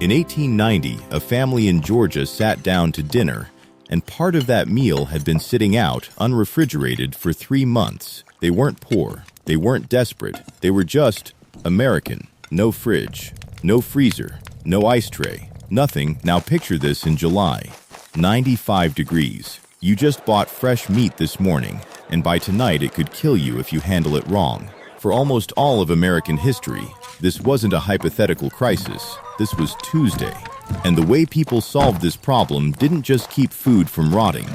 In 1890, a family in Georgia sat down to dinner, and part of that meal had been sitting out, unrefrigerated, for 3 months. They weren't poor. They weren't desperate. They were just American. No fridge, no freezer, no ice tray, nothing. Now picture this in July. 95 degrees. You just bought fresh meat this morning, and by tonight it could kill you if you handle it wrong. For almost all of American history, this wasn't a hypothetical crisis. This was Tuesday. And the way people solved this problem didn't just keep food from rotting.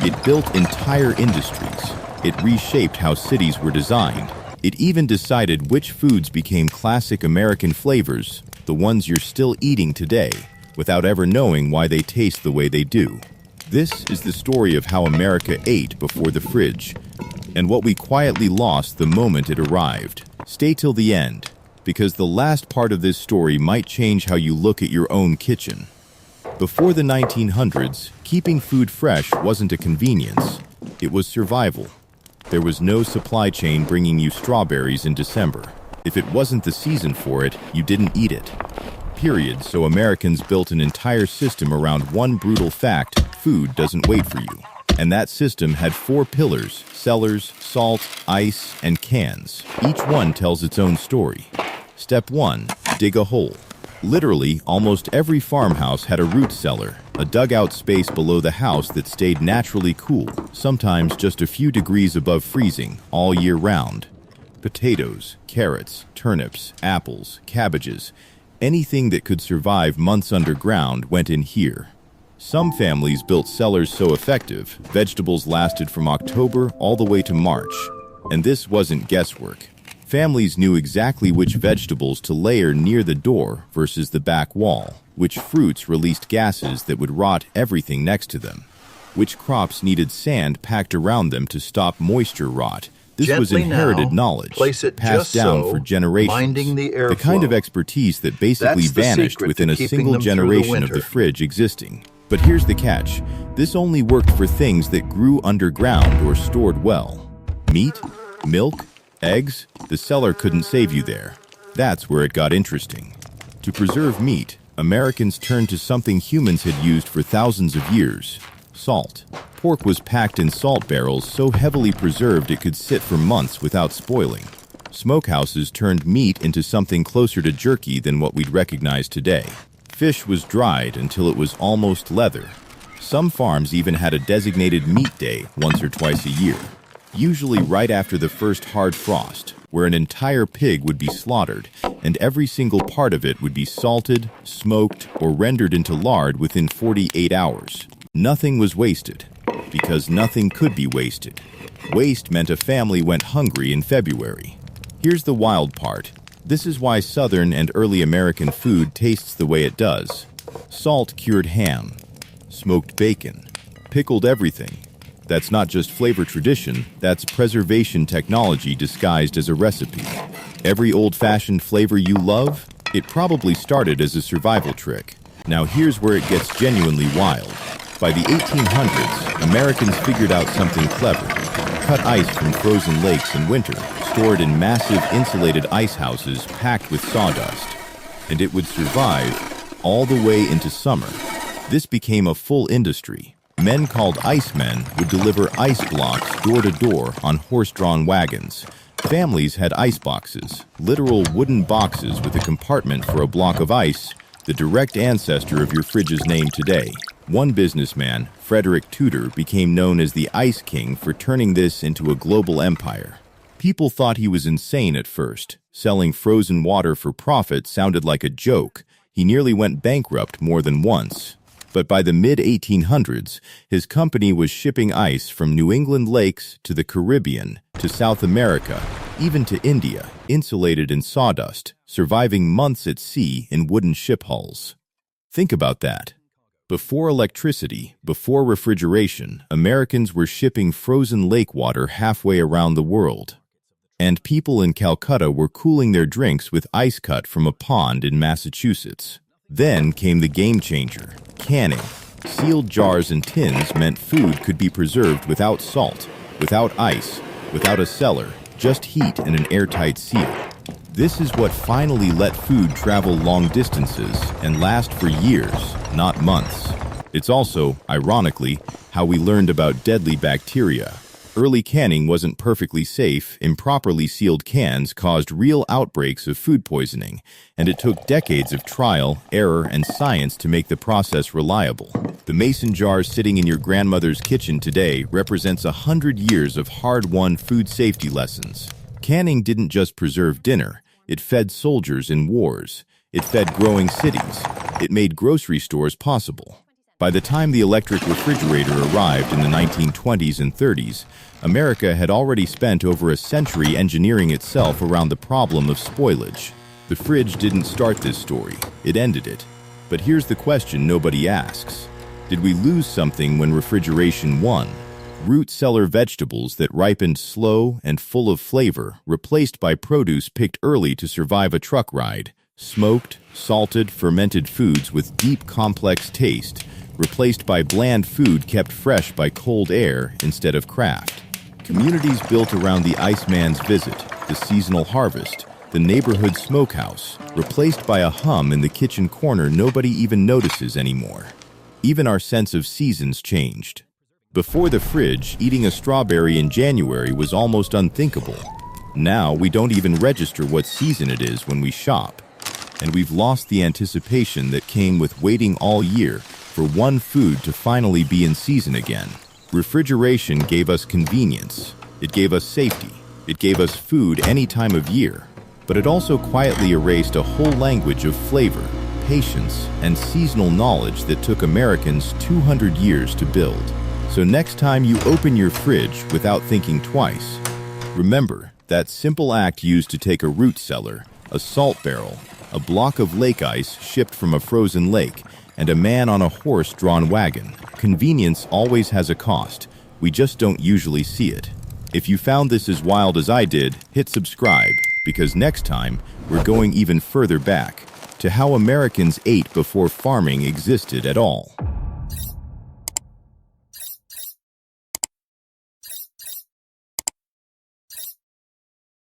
It built entire industries. It reshaped how cities were designed. It even decided which foods became classic American flavors, the ones you're still eating today, without ever knowing why they taste the way they do. This is the story of how America ate before the fridge, and what we quietly lost the moment it arrived. Stay till the end, because the last part of this story might change how you look at your own kitchen. Before the 1900s, keeping food fresh wasn't a convenience, it was survival. There was no supply chain bringing you strawberries in December. If it wasn't the season for it, you didn't eat it. Period. So Americans built an entire system around one brutal fact: food doesn't wait for you. And that system had 4 pillars: cellars, salt, ice, and cans. Each one tells its own story. Step 1. Dig a hole. Literally, almost every farmhouse had a root cellar, a dugout space below the house that stayed naturally cool, sometimes just a few degrees above freezing, all year round. Potatoes, carrots, turnips, apples, cabbages, anything that could survive months underground went in here. Some families built cellars so effective, vegetables lasted from October all the way to March. And this wasn't guesswork. Families knew exactly which vegetables to layer near the door versus the back wall, which fruits released gases that would rot everything next to them, which crops needed sand packed around them to stop moisture rot. This was inherited knowledge, passed down for generations, the kind of expertise that basically vanished within a single generation of the fridge existing. But here's the catch: this only worked for things that grew underground or stored well. Meat, milk, eggs, the cellar couldn't save you there. That's where it got interesting. To preserve meat, Americans turned to something humans had used for thousands of years: salt. Pork was packed in salt barrels so heavily preserved it could sit for months without spoiling. Smokehouses turned meat into something closer to jerky than what we'd recognize today. Fish was dried until it was almost leather. Some farms even had a designated meat day once or twice a year, usually right after the first hard frost, where an entire pig would be slaughtered, and every single part of it would be salted, smoked, or rendered into lard within 48 hours. Nothing was wasted, because nothing could be wasted. Waste meant a family went hungry in February. Here's the wild part. This is why Southern and early American food tastes the way it does. Salt cured ham, smoked bacon, pickled everything. That's not just flavor tradition, that's preservation technology disguised as a recipe. Every old-fashioned flavor you love, it probably started as a survival trick. Now here's where it gets genuinely wild. By the 1800s, Americans figured out something clever: cut ice from frozen lakes in winter, stored in massive insulated ice houses packed with sawdust. And it would survive all the way into summer. This became a full industry. Men called icemen would deliver ice blocks door to door on horse-drawn wagons. Families had ice boxes, literal wooden boxes with a compartment for a block of ice, the direct ancestor of your fridge's name today. One businessman, Frederick Tudor, became known as the Ice King for turning this into a global empire. People thought he was insane at first. Selling frozen water for profit sounded like a joke. He nearly went bankrupt more than once. But by the mid-1800s, his company was shipping ice from New England lakes to the Caribbean, to South America, even to India, insulated in sawdust, surviving months at sea in wooden ship hulls. Think about that. Before electricity, before refrigeration, Americans were shipping frozen lake water halfway around the world. And people in Calcutta were cooling their drinks with ice cut from a pond in Massachusetts. Then came the game changer: canning. Sealed jars and tins meant food could be preserved without salt, without ice, without a cellar, just heat and an airtight seal. This is what finally let food travel long distances and last for years, not months. It's also, ironically, how we learned about deadly bacteria. Early canning wasn't perfectly safe. Improperly sealed cans caused real outbreaks of food poisoning, and it took decades of trial, error, and science to make the process reliable. The mason jar sitting in your grandmother's kitchen today represents 100 years of hard-won food safety lessons. Canning didn't just preserve dinner, it fed soldiers in wars. It fed growing cities. It made grocery stores possible. By the time the electric refrigerator arrived in the 1920s and 30s, America had already spent over a century engineering itself around the problem of spoilage. The fridge didn't start this story, it ended it. But here's the question nobody asks. Did we lose something when refrigeration won? Root cellar vegetables that ripened slow and full of flavor, replaced by produce picked early to survive a truck ride. Smoked, salted, fermented foods with deep, complex taste, replaced by bland food kept fresh by cold air instead of craft. Communities built around the Iceman's visit, the seasonal harvest, the neighborhood smokehouse, replaced by a hum in the kitchen corner nobody even notices anymore. Even our sense of seasons changed. Before the fridge, eating a strawberry in January was almost unthinkable. Now we don't even register what season it is when we shop. And we've lost the anticipation that came with waiting all year for one food to finally be in season again. Refrigeration gave us convenience. It gave us safety. It gave us food any time of year. But it also quietly erased a whole language of flavor, patience, and seasonal knowledge that took Americans 200 years to build. So next time you open your fridge without thinking twice, remember that simple act used to take a root cellar, a salt barrel, a block of lake ice shipped from a frozen lake, and a man on a horse-drawn wagon. Convenience always has a cost. We just don't usually see it. If you found this as wild as I did, hit subscribe, because next time we're going even further back to how Americans ate before farming existed at all.